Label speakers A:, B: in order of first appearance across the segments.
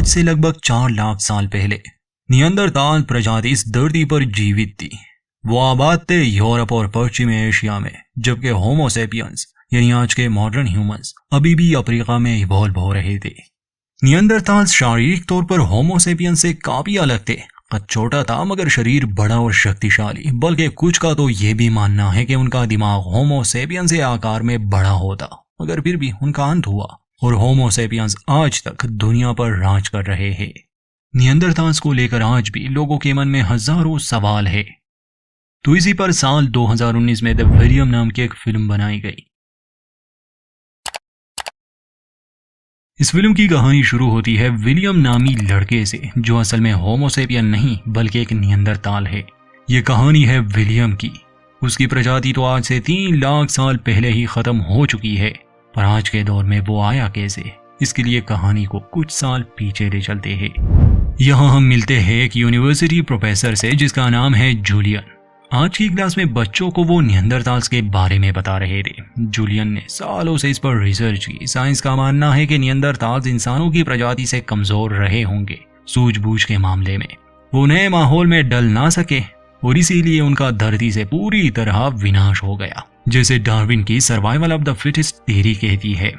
A: आज से लगभग 4 लाख साल पहले नियंदरताल प्रजाति इस धरती पर जीवित थी। वो आबाद थे यूरोप और पश्चिमी एशिया में, जबकि होमो सेपियंस यानी आज के मॉडर्न ह्यूमंस अभी भी अफ्रीका में इवॉल्व हो रहे थे। नियंदरताल शारीरिक तौर पर होमो सेपियंस से काफी अलग थे। कद छोटा था मगर शरीर बड़ा और शक्तिशाली, बल्कि कुछ का तो ये भी मानना है कि उनका दिमाग होमो सेपियंस के आकार में बड़ा होता, मगर फिर भी उनका अंत हुआ और होमो सेपियंस आज तक दुनिया पर राज कर रहे हैं। नियंदरताल्स को लेकर आज भी लोगों के मन में हजारों सवाल है। तो इसी पर साल 2019 में द विलियम नाम की एक फिल्म बनाई गई। इस फिल्म की कहानी शुरू होती है विलियम नामी लड़के से, जो असल में होमो सेपियन नहीं बल्कि एक नियंदरताल है। ये कहानी है विलियम की। उसकी प्रजाति तो आज से 3 लाख साल पहले ही खत्म हो चुकी है, पर आज के दौर में वो आया कैसे, इसके लिए कहानी को कुछ साल पीछे ले चलते हैं। यहाँ हम मिलते हैं एक यूनिवर्सिटी प्रोफेसर से जिसका नाम है जूलियन। आज की क्लास में बच्चों को वो नियंदरताल्स के बारे में बता रहे थे। जूलियन ने सालों से इस पर रिसर्च की। साइंस का मानना है कि नियंदरताल्स इंसानों की प्रजाति से कमजोर रहे होंगे सूझबूझ के मामले में। वो नए माहौल में डल ना सके और इसीलिए उनका धरती से पूरी तरह विनाश हो गया, जैसे डार्विन की survival of the fittest theory कहती है।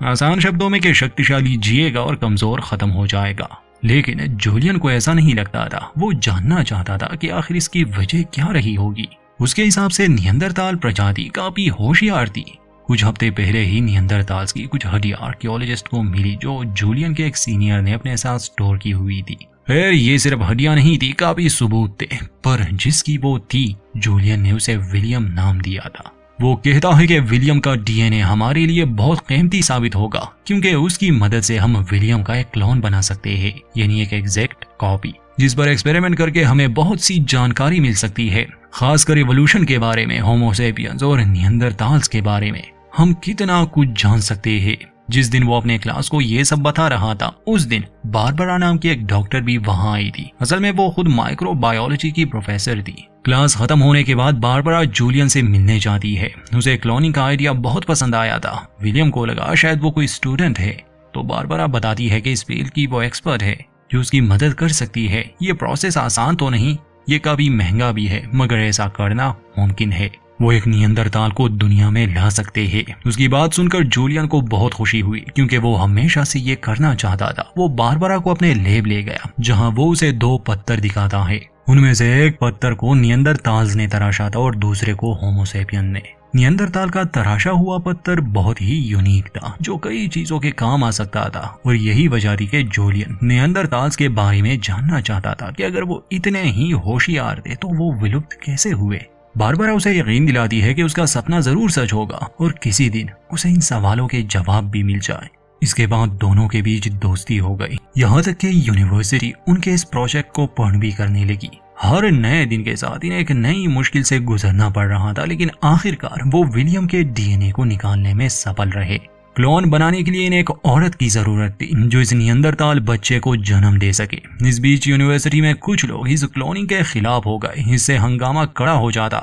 A: आसान शब्दों में कि शक्तिशाली जिएगा और कमजोर खत्म हो जाएगा। लेकिन जूलियन को ऐसा नहीं लगता था। वो जानना चाहता था कि आखिर इसकी वजह क्या रही होगी। उसके हिसाब से नियंदरताल प्रजाति काफी होशियार थी। कुछ हफ्ते पहले ही नियंदरताल्स की कुछ हड्डियां आर्कियोलॉजिस्ट को मिली, जो जूलियन के एक सीनियर ने अपने साथ स्टोर की हुई थी। खैर ये सिर्फ हड्डियां नहीं थी, काफी सबूत थे, पर जिसकी वो थी जूलियन ने उसे विलियम नाम दिया था। वो कहता है कि विलियम का डीएनए हमारे लिए बहुत कीमती साबित होगा, क्योंकि उसकी मदद से हम विलियम का एक क्लोन बना सकते हैं, यानी एक एग्जैक्ट कॉपी, जिस पर एक्सपेरिमेंट करके हमें बहुत सी जानकारी मिल सकती है, खासकर इवोल्यूशन के बारे में, होमो सेपियंस और नियंदरताल्स के बारे में हम कितना कुछ जान सकते हैं। जिस दिन वो अपने क्लास को ये सब बता रहा था, उस दिन बारबरा नाम की एक डॉक्टर भी वहां आई थी। असल में वो खुद माइक्रोबायोलॉजी की प्रोफेसर थी। क्लास खत्म होने के बाद बारबरा जूलियन से मिलने जाती है। उसे क्लोनिंग का आइडिया बहुत पसंद आया था। विलियम को लगा शायद वो कोई स्टूडेंट है, तो बारबरा बताती है कि इस फील्ड की वो एक्सपर्ट है जो उसकी मदद कर सकती है। ये प्रोसेस आसान तो नहीं, ये काफी महंगा भी है, मगर ऐसा करना मुमकिन है। वो एक नियंदरताल को दुनिया में ला सकते हैं। उसकी बात सुनकर जूलियन को बहुत खुशी हुई, क्योंकि वो हमेशा से ये करना चाहता था। वो बारबरा को अपने लैब ले गया, जहां वो उसे 2 पत्थर दिखाता है। उनमें से एक पत्थर को नियंदरताल्स ने तराशा था और दूसरे को होमो सेपियन ने। नियंदरताल का तराशा हुआ पत्थर बहुत ही यूनिक था, जो कई चीजों के काम आ सकता था, और यही वजह थी कि जूलियन नियंदरताल्स के बारे में जानना चाहता था कि अगर वो इतने ही होशियार थे तो वो विलुप्त कैसे हुए। बारबरा उसे यकीन दिलाती है कि उसका सपना जरूर सच होगा और किसी दिन उसे इन सवालों के जवाब भी मिल जाए। इसके बाद दोनों के बीच दोस्ती हो गई, यहाँ तक कि यूनिवर्सिटी उनके इस प्रोजेक्ट को पूर्ण भी करने लगी। हर नए दिन के साथ इन्हें एक नई मुश्किल से गुजरना पड़ रहा था, लेकिन आखिरकार वो विलियम के डीएनए को निकालने में सफल रहे। क्लोन बनाने के लिए इन्हें एक औरत की जरूरत थी, जो इस नियंदरताल बच्चे को जन्म दे सके। इस बीच यूनिवर्सिटी में कुछ लोग इस क्लोनिंग के खिलाफ हो गए। इससे हंगामा खड़ा हो जाता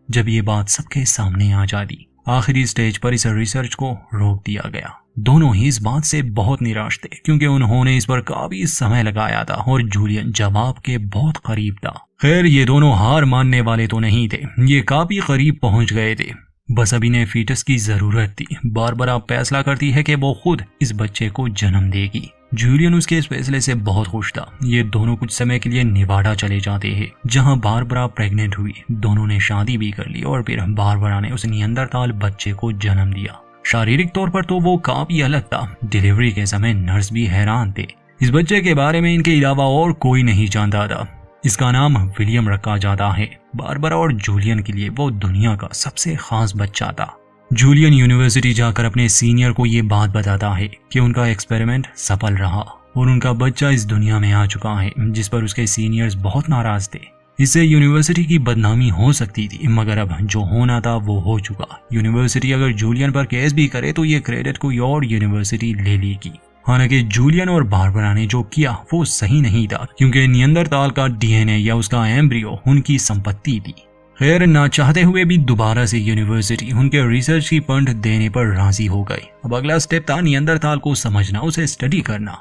A: जब ये बात सबके सामने आ जाती। आखिरी स्टेज पर इस रिसर्च को रोक दिया गया। दोनों ही इस बात से बहुत निराश थे, क्योंकि उन्होंने इस पर काफी समय लगाया था और जूलियन जवाब के बहुत करीब था। खैर ये दोनों हार मानने वाले तो नहीं थे, ये काफी करीब पहुंच गए थे। बस अब इन्हें फीटस की जरूरत थी। बारबरा फैसला करती है कि वो खुद इस बच्चे को जन्म देगी। जूलियन उसके इस फैसले से बहुत खुश था। ये दोनों कुछ समय के लिए नेवाडा चले जाते हैं, जहां बारबरा प्रेग्नेंट हुई। दोनों ने शादी भी कर ली और फिर बारबरा ने उस नियंदरताल बच्चे को जन्म दिया। शारीरिक तौर पर तो वो काफी अलग था। डिलीवरी के समय नर्स भी हैरान थे। इस बच्चे के बारे में इनके अलावा और कोई नहीं जानता था। इसका नाम विलियम रखा जाता है। बारबरा और जूलियन के लिए वो दुनिया का सबसे खास बच्चा था। जूलियन यूनिवर्सिटी जाकर अपने सीनियर को ये बात बताता है कि उनका एक्सपेरिमेंट सफल रहा और उनका बच्चा इस दुनिया में आ चुका है, जिस पर उसके सीनियर्स बहुत नाराज थे। इससे यूनिवर्सिटी की बदनामी हो सकती थी, मगर अब जो होना था वो हो चुका। यूनिवर्सिटी अगर जूलियन पर केस भी करे तो ये क्रेडिट कोई और यूनिवर्सिटी ले लेगी। हालांकि जूलियन और बारबरा ने जो किया वो सही नहीं था, क्योंकि नियंदरताल का डीएनए या उसका एम्ब्रियो उनकी संपत्ति थी। खैर ना चाहते हुए भी दोबारा से यूनिवर्सिटी उनके रिसर्च की फंड देने पर राजी हो गई। अब अगला स्टेप था नियंदरताल को समझना, उसे स्टडी करना।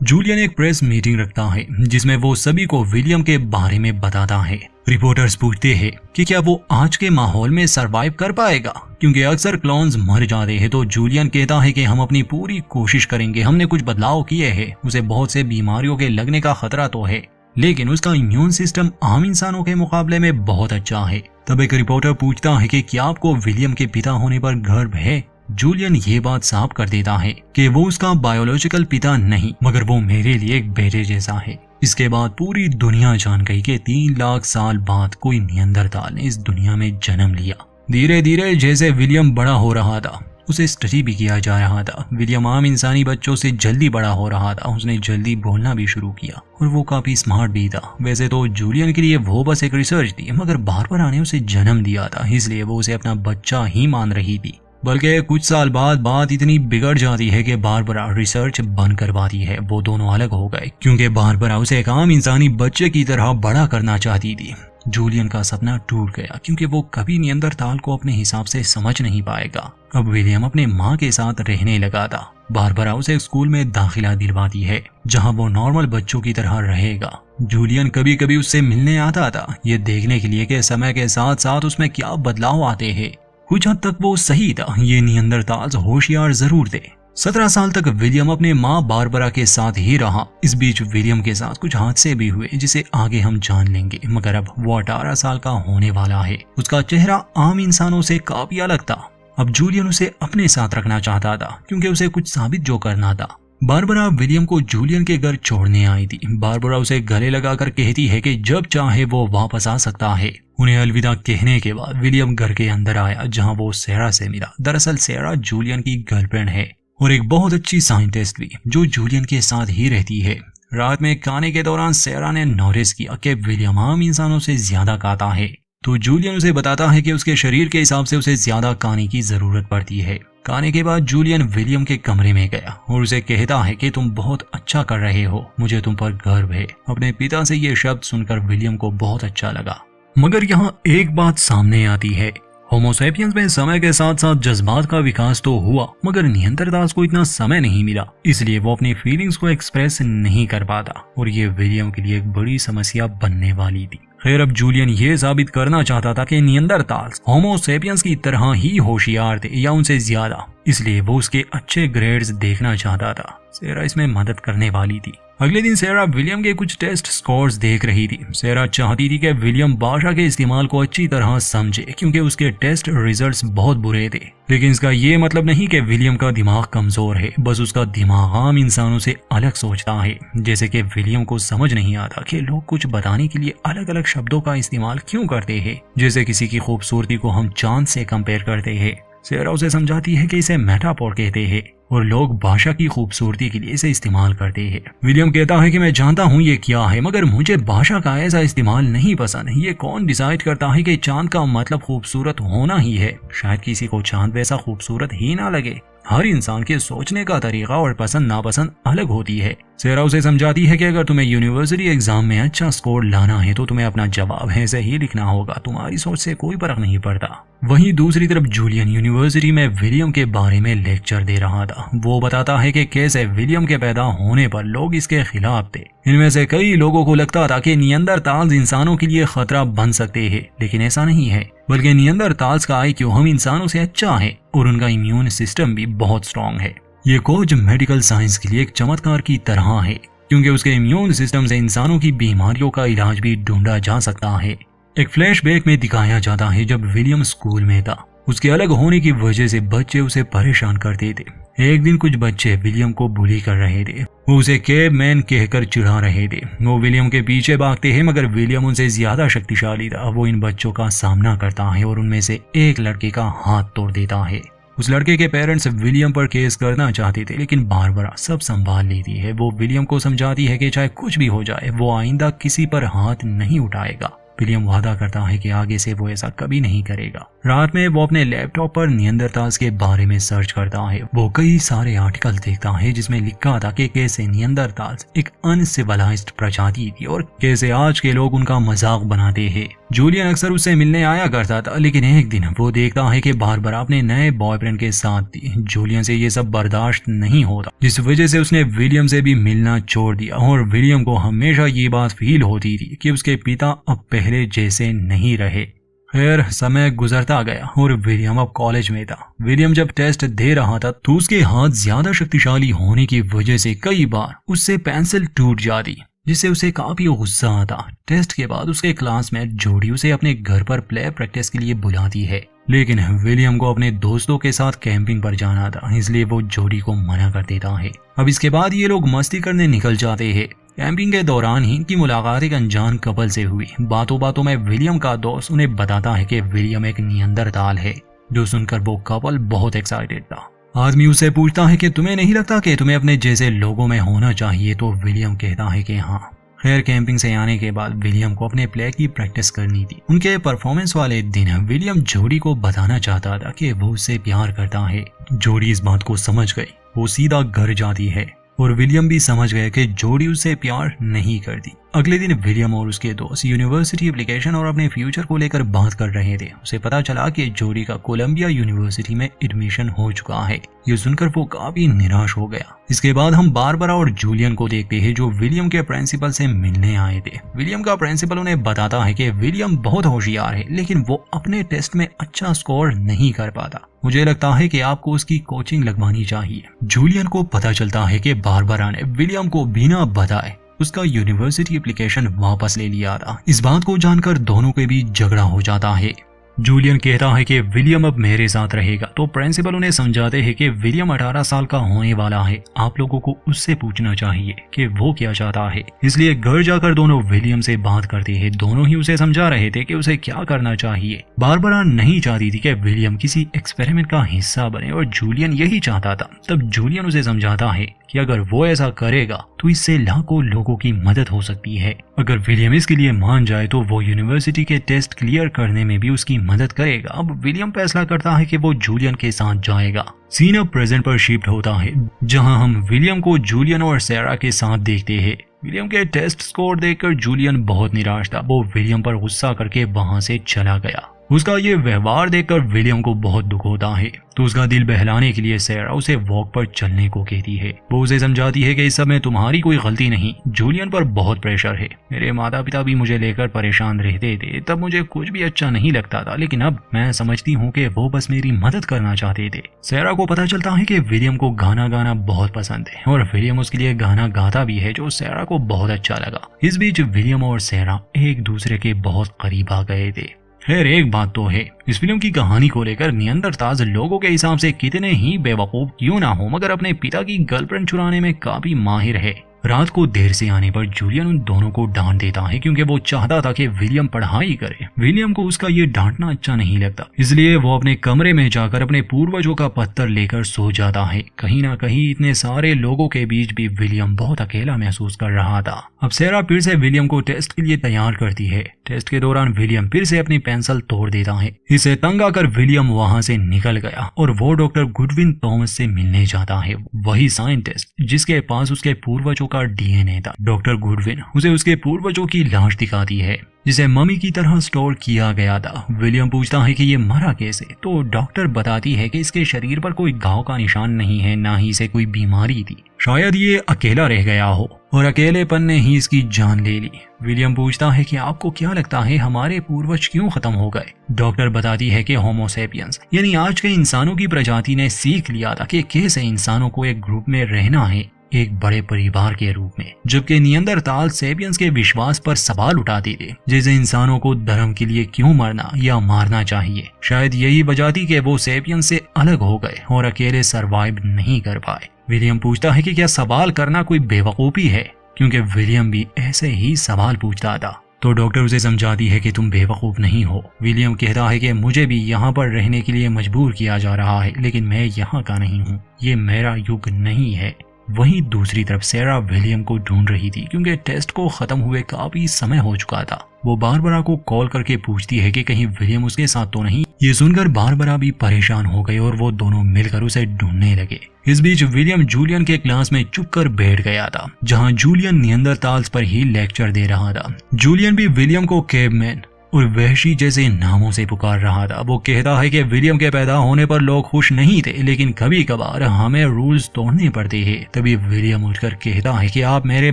A: जूलियन एक प्रेस मीटिंग रखता है जिसमें वो सभी को विलियम के बारे में बताता है। रिपोर्टर्स पूछते हैं कि क्या वो आज के माहौल में सरवाइव कर पाएगा, क्योंकि अक्सर क्लोन्स मर जाते हैं। तो जूलियन कहता है कि हम अपनी पूरी कोशिश करेंगे, हमने कुछ बदलाव किए हैं। उसे बहुत से बीमारियों के लगने का खतरा तो है, लेकिन उसका इम्यून सिस्टम आम इंसानों के मुकाबले में बहुत अच्छा है। तब एक रिपोर्टर पूछता है कि क्या आपको विलियम के पिता होने पर गर्व है। जूलियन ये बात साफ कर देता है कि वो उसका बायोलॉजिकल पिता नहीं, मगर वो मेरे लिए एक बेटे जैसा है। इसके बाद पूरी दुनिया जान गई कि 3 लाख साल बाद कोई नियंदरताल ने इस दुनिया में जन्म लिया। धीरे धीरे जैसे विलियम बड़ा हो रहा था, उसे स्टडी भी किया जा रहा था। विलियम आम इंसानी बच्चों से जल्दी बड़ा हो रहा था। उसने जल्दी बोलना भी शुरू किया और वो काफी स्मार्ट भी था। वैसे तो जूलियन के लिए वो बस एक रिसर्च थी, मगर बारबरा ने उसे जन्म दिया था, इसलिए वो उसे अपना बच्चा ही मान रही थी। बल्कि कुछ साल बाद बात इतनी बिगड़ जाती है कि बारबरा रिसर्च बंद करवाती है। वो दोनों अलग हो गए क्योंकि बारबरा उसे एक आम इंसानी बच्चे की तरह बड़ा करना चाहती थी। जूलियन का सपना टूट गया क्योंकि वो कभी नियंदरताल को अपने हिसाब से समझ नहीं पाएगा। अब विलियम अपने माँ के साथ रहने लगा था। बारबरा उसे स्कूल में दाखिला दिलवाती है जहाँ वो नॉर्मल बच्चों की तरह रहेगा। जूलियन कभी कभी उससे मिलने आता था, ये देखने के लिए कि समय के साथ साथ उसमें क्या बदलाव आते हैं। कुछ हद तक वो सही था, ये नियंदरताल होशियार जरूर थे। 17 साल तक विलियम अपने माँ बारबरा के साथ ही रहा। इस बीच विलियम के साथ कुछ हादसे भी हुए जिसे आगे हम जान लेंगे, मगर अब वो 18 साल का होने वाला है। उसका चेहरा आम इंसानों से काफी अलग था। अब जूलियन उसे अपने साथ रखना चाहता था क्योंकि उसे कुछ साबित जो करना था। बारबरा विलियम को जूलियन के घर छोड़ने आई थी। बारबरा उसे गले लगाकर कहती है कि जब चाहे वो वापस आ सकता है। उन्हें अलविदा कहने के बाद विलियम घर के अंदर आया जहां वो सेरा से मिला। दरअसल सेरा जूलियन की गर्लफ्रेंड है और एक बहुत अच्छी साइंटिस्ट भी जो जूलियन के साथ ही रहती है। रात में खाने के दौरान सेरा ने नोटिस किया कि विलियम आम इंसानों से ज्यादा खाता है। तो जूलियन उसे बताता है कि उसके शरीर के हिसाब से उसे ज्यादा खाने की जरूरत पड़ती है। खाने के बाद जूलियन विलियम के कमरे में गया और उसे कहता है कि तुम बहुत अच्छा कर रहे हो, मुझे तुम पर गर्व है। अपने पिता से ये शब्द सुनकर विलियम को बहुत अच्छा लगा। मगर यहाँ एक बात सामने आती है। होमोसेपियंस में समय के साथ साथ जज्बात का विकास तो हुआ, मगर नियंदरताल्स को इतना समय नहीं मिला, इसलिए वो अपनी फीलिंग्स को एक्सप्रेस नहीं कर पाता और ये विलियम के लिए एक बड़ी समस्या बनने वाली थी। खैर, अब जूलियन ये साबित करना चाहता था कि नियंदरताल्स होमोसेपियंस की तरह ही होशियार थे या उनसे ज्यादा, इसलिए वो उसके अच्छे ग्रेड्स देखना चाहता था। सेरा इसमें मदद करने वाली थी। अगले दिन सेरा विलियम के कुछ टेस्ट स्कोर्स देख रही थी। सेरा चाहती थी कि विलियम भाषा के इस्तेमाल को अच्छी तरह समझे क्योंकि उसके टेस्ट रिजल्ट्स बहुत बुरे थे। लेकिन इसका ये मतलब नहीं कि विलियम का दिमाग कमजोर है, बस उसका दिमाग आम इंसानों से अलग सोचता है। जैसे कि विलियम को समझ नहीं आता कि लोग कुछ बताने के लिए अलग अलग शब्दों का इस्तेमाल क्यों करते हैं। जैसे किसी की खूबसूरती को हम चांद से कंपेयर करते हैं। सेरा उसे समझाती है कि इसे मेटाफोर कहते हैं और लोग भाषा की खूबसूरती के लिए इसे इस्तेमाल करते हैं। विलियम कहता है कि मैं जानता हूँ ये क्या है, मगर मुझे भाषा का ऐसा इस्तेमाल नहीं पसंद। ये कौन डिसाइड करता है कि चांद का मतलब खूबसूरत होना ही है? शायद किसी को चांद वैसा खूबसूरत ही ना लगे। हर इंसान के सोचने का तरीका और पसंद नापसंद अलग होती है। सेरा उसे समझाती है कि अगर तुम्हें यूनिवर्सिटी एग्जाम में अच्छा स्कोर लाना है तो तुम्हें अपना जवाब ऐसे ही लिखना होगा, तुम्हारी सोच से कोई फर्क नहीं पड़ता। वहीं दूसरी तरफ जूलियन यूनिवर्सिटी में विलियम के बारे में लेक्चर दे रहा था। वो बताता है कि कैसे विलियम के पैदा होने पर लोग इसके खिलाफ थे। इनमें से कई लोगों को लगता था कि नियंदरताल्स इंसानों के लिए खतरा बन सकते हैं, लेकिन ऐसा नहीं है। बल्कि नियंदरताल्स का IQ हम इंसानों से अच्छा है और उनका इम्यून सिस्टम भी बहुत स्ट्रॉन्ग है। ये खोज मेडिकल साइंस के लिए एक चमत्कार की तरह है क्योंकि उसके इम्यून सिस्टम से इंसानों की बीमारियों का इलाज भी ढूंढा जा सकता है। एक फ्लैशबैक में दिखाया जाता है जब विलियम स्कूल में था। उसके अलग होने की वजह से बच्चे उसे परेशान करते थे। एक दिन कुछ बच्चे विलियम को बुली कर रहे थे। वो उसे कैब मैन कहकर चिढ़ा रहे थे। वो विलियम के पीछे भागते हैं, मगर विलियम उनसे ज्यादा शक्तिशाली था। वो इन बच्चों का सामना करता है और उनमें से एक लड़के का हाथ तोड़ देता है। उस लड़के के पेरेंट्स विलियम पर केस करना चाहते थे, लेकिन बारबरा सब संभाल लेती है। वो विलियम को समझाती है कि चाहे कुछ भी हो जाए वो आइंदा किसी पर हाथ नहीं उठाएगा। विलियम वादा करता है कि आगे से वो ऐसा कभी नहीं करेगा। रात में वो अपने लैपटॉप पर नियंदरताल्स के बारे में सर्च करता है। वो कई सारे आर्टिकल देखता है जिसमें लिखा था कि कैसे नियंदरताल्स एक अनसिविलाइज्ड प्रजाति थी और कैसे आज के लोग उनका मजाक बनाते हैं। जूलियन अक्सर उससे मिलने आया करता था, लेकिन एक दिन वो देखता है कि बारबरा अपने नए बॉयफ्रेंड के साथ थी। जूलियन से ये सब बर्दाश्त नहीं होता, जिस वजह से उसने विलियम से भी मिलना छोड़ दिया। और विलियम को हमेशा ये बात फील होती थी कि उसके पिता अब पहले जैसे नहीं रहे। खैर, समय गुजरता गया और विलियम अब कॉलेज में था। विलियम जब टेस्ट दे रहा था तो उसके हाथ ज्यादा शक्तिशाली होने की वजह से कई बार उससे पेंसिल टूट जाती, जिससे उसे काफी गुस्सा आता। टेस्ट के बाद उसके क्लासमेट जोडी उसे अपने घर पर प्ले प्रैक्टिस के लिए बुलाती है, लेकिन विलियम को अपने दोस्तों के साथ कैंपिंग पर जाना था, इसलिए वो जोडी को मना कर देता है। अब इसके बाद ये लोग मस्ती करने निकल जाते हैं। कैंपिंग के दौरान ही इनकी मुलाकात एक अनजान कपल से हुई। बातों बातों में विलियम का दोस्त उन्हें बताता है कि विलियम एक नियंदरताल है, जो सुनकर वो कपल बहुत एक्साइटेड था। आदमी उससे पूछता है कि तुम्हें नहीं लगता कि तुम्हें अपने जैसे लोगों में होना चाहिए, तो विलियम कहता है कि हाँ। खैर, कैंपिंग से आने के बाद विलियम को अपने प्ले की प्रैक्टिस करनी थी। उनके परफॉर्मेंस वाले दिन विलियम जोडी को बताना चाहता था कि वो उससे प्यार करता है। जोडी इस बात को समझ गई, वो सीधा घर जाती है और विलियम भी समझ गया कि जोडी उससे प्यार नहीं करती। अगले दिन विलियम और उसके दोस्त यूनिवर्सिटी एप्लीकेशन और अपने फ्यूचर को लेकर बात कर रहे थे। उसे पता चला कि जोडी का कोलंबिया यूनिवर्सिटी में एडमिशन हो चुका है। ये सुनकर वो काफी निराश हो गया। इसके बाद हम बारबरा और जूलियन को देखते हैं, जो विलियम के प्रिंसिपल से मिलने आए थे। विलियम का प्रिंसिपल उन्हें बताता है कि विलियम बहुत होशियार है, लेकिन वो अपने टेस्ट में अच्छा स्कोर नहीं कर पाता। मुझे लगता है कि आपको उसकी कोचिंग लगवानी चाहिए। जूलियन को पता चलता है कि बारबरा ने विलियम को बिना बताए उसका यूनिवर्सिटी एप्लीकेशन वापस ले लिया था। इस बात को जानकर दोनों के बीच झगड़ा हो जाता है। जूलियन कहता है कि विलियम अब मेरे साथ रहेगा, तो प्रिंसिपल उन्हें समझाते हैं कि विलियम 18 साल का होने वाला है, आप लोगों को उससे पूछना चाहिए कि वो क्या चाहता है। इसलिए घर जाकर दोनों विलियम से बात करते हैं। दोनों ही उसे समझा रहे थे कि उसे क्या करना चाहिए। बारबरा नहीं चाहती थी कि विलियम किसी एक्सपेरिमेंट का हिस्सा बने और जूलियन यही चाहता था। तब जूलियन उसे समझाता है कि अगर वो ऐसा करेगा तो इससे लाखों लोगों की मदद हो सकती है। अगर विलियम इसके लिए मान जाए तो वो यूनिवर्सिटी के टेस्ट क्लियर करने में भी उसकी मदद करेगा। अब विलियम फैसला करता है कि वो जूलियन के साथ जाएगा। सीन अब प्रेजेंट पर शिफ्ट होता है, जहां हम विलियम को जूलियन और सैरा के साथ देखते हैं। विलियम के टेस्ट स्कोर देखकर जूलियन बहुत निराश था। वो विलियम पर गुस्सा करके वहां से चला गया। उसका ये व्यवहार देखकर विलियम को बहुत दुख होता है, तो उसका दिल बहलाने के लिए सैरा उसे वॉक पर चलने को कहती है। वो उसे समझाती है कि इस सब में तुम्हारी कोई गलती नहीं, जूलियन पर बहुत प्रेशर है। मेरे माता पिता भी मुझे लेकर परेशान रहते थे, तब मुझे कुछ भी अच्छा नहीं लगता था, लेकिन अब मैं समझती हूँ कि वो बस मेरी मदद करना चाहते थे। सैरा को पता चलता है कि विलियम को गाना गाना बहुत पसंद है और विलियम उसके लिए गाना गाता भी है, जो सैरा को बहुत अच्छा लगा। इस बीच विलियम और सैरा एक दूसरे के बहुत करीब आ गए थे। खैर, एक बात तो है, इस फिल्म की कहानी को लेकर नियंदरताल लोगों के हिसाब से कितने ही बेवकूफ क्यों ना हो, मगर अपने पिता की गर्लफ्रेंड चुराने में काफी माहिर है। रात को देर से आने पर जूलियन उन दोनों को डांट देता है, क्योंकि वो चाहता था कि विलियम पढ़ाई करे। विलियम को उसका ये डांटना अच्छा नहीं लगता, इसलिए वो अपने कमरे में जाकर अपने पूर्वजों का पत्थर लेकर सो जाता है। कहीं ना कहीं इतने सारे लोगों के बीच भी विलियम बहुत अकेला महसूस कर रहा था। अब सैरा फिर से विलियम को टेस्ट के लिए तैयार करती है। टेस्ट के दौरान विलियम फिर से अपनी पेंसिल तोड़ देता है। इसे तंग आकर विलियम वहां से निकल गया और वो डॉक्टर गुडविन थॉमस से मिलने जाता है, वही साइंटिस्ट जिसके पास उसके पूर्वजों का डीएनए था। डॉक्टर गुडविन उसे उसके पूर्वजों की लाश दिखाती है, जिसे मम्मी की तरह स्टोर किया गया था। विलियम पूछता है कि ये मरा कैसे, तो डॉक्टर बताती है कि इसके शरीर पर कोई घाव का निशान नहीं है, ना ही इसे कोई बीमारी थी। शायद ये अकेला रह गया हो और अकेलेपन ने ही इसकी जान ले ली। विलियम पूछता है कि आपको क्या लगता है हमारे पूर्वज क्यों खत्म हो गए। डॉक्टर बताती है कि होमो सेपियंस यानी आज के इंसानों की प्रजाति ने सीख लिया था कि कैसे इंसानों को एक ग्रुप में रहना है, एक बड़े परिवार के रूप में, जबकि नियंदरताल सेपियंस के विश्वास पर सवाल उठाते थे, जैसे इंसानों को धर्म के लिए क्यों मरना या मारना चाहिए। शायद यही वजह थी कि वो सेपियंस से अलग हो गए और अकेले सरवाइव नहीं कर पाए। विलियम पूछता है कि क्या सवाल करना कोई बेवकूफी है, क्योंकि विलियम भी ऐसे ही सवाल पूछता था। तो डॉक्टर उसे समझाती है कि तुम बेवकूफ नहीं हो। विलियम कहता है कि मुझे भी यहाँ पर रहने के लिए मजबूर किया जा रहा है, लेकिन मैं यहाँ का नहीं हूँ, ये मेरा युग नहीं है। वहीं दूसरी तरफ सैरा विलियम को ढूंढ रही थी, क्योंकि टेस्ट को खत्म हुए काफी समय हो चुका था। वो बारबरा को कॉल करके पूछती है कि कहीं विलियम उसके साथ तो नहीं। ये सुनकर बारबरा भी परेशान हो गई और वो दोनों मिलकर उसे ढूंढने लगे। इस बीच विलियम जूलियन के क्लास में चुप कर बैठ गया था, जहां जूलियन नियंदरताल्स पर ही लेक्चर दे रहा था। जूलियन भी विलियम को कैवमैन और वहशी जैसे नामों से पुकार रहा था। वो कहता है कि विलियम के पैदा होने पर लोग खुश नहीं थे, लेकिन कभी कभार हमें रूल्स तोड़ने पड़ते हैं। तभी विलियम उठकर कहता है कि आप मेरे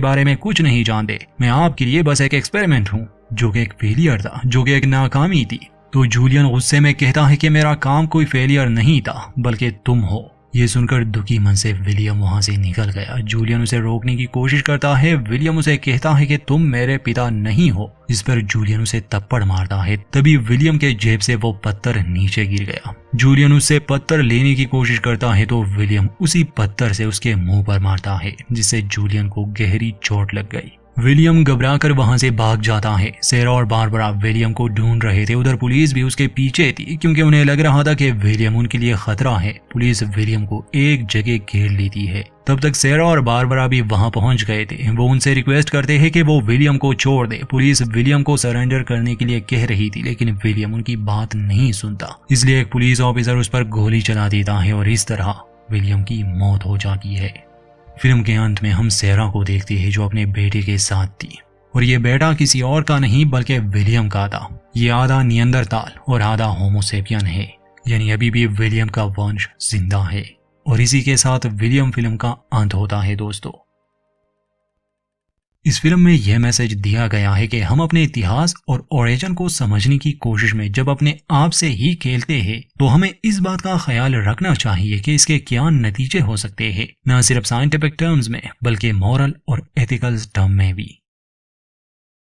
A: बारे में कुछ नहीं जानते, मैं आपके लिए बस एक एक्सपेरिमेंट हूँ, जो कि एक फेलियर था, जो कि एक नाकामी थी। तो जूलियन गुस्से में कहता है कि मेरा काम कोई फेलियर नहीं था, बल्कि तुम हो। ये सुनकर दुखी मन से विलियम वहां से निकल गया। जूलियन उसे रोकने की कोशिश करता है। विलियम उसे कहता है कि तुम मेरे पिता नहीं हो। इस पर जूलियन उसे थप्पड़ मारता है। तभी विलियम के जेब से वो पत्थर नीचे गिर गया। जूलियन उससे पत्थर लेने की कोशिश करता है तो विलियम उसी पत्थर से उसके मुंह पर मारता है, जिससे जूलियन को गहरी चोट लग गई। विलियम घबराकर वहां से भाग जाता है। सेरा और बारबरा विलियम को ढूंढ रहे थे। उधर पुलिस भी उसके पीछे थी, क्योंकि उन्हें लग रहा था कि विलियम उनके लिए खतरा है। पुलिस विलियम को एक जगह घेर लेती है। तब तक सेरा और बारबरा भी वहां पहुंच गए थे। वो उनसे रिक्वेस्ट करते हैं कि वो विलियम को छोड़ दे। पुलिस विलियम को सरेंडर करने के लिए कह रही थी, लेकिन विलियम उनकी बात नहीं सुनता। इसलिए एक पुलिस ऑफिसर उस पर गोली चला देता है और इस तरह विलियम की मौत हो जाती है। फिल्म के अंत में हम सेरा को देखते हैं, जो अपने बेटे के साथ थी, और ये बेटा किसी और का नहीं बल्कि विलियम का था। ये आधा नियंदरताल और आधा होमोसेपियन है, यानी अभी भी विलियम का वंश जिंदा है। और इसी के साथ विलियम फिल्म का अंत होता है। दोस्तों, इस फिल्म में यह मैसेज दिया गया है कि हम अपने इतिहास और ओरिजिन को समझने की कोशिश में जब अपने आप से ही खेलते हैं, तो हमें इस बात का ख्याल रखना चाहिए कि इसके क्या नतीजे हो सकते हैं, न सिर्फ साइंटिफिक टर्म्स में बल्कि मॉरल और एथिकल टर्म में भी।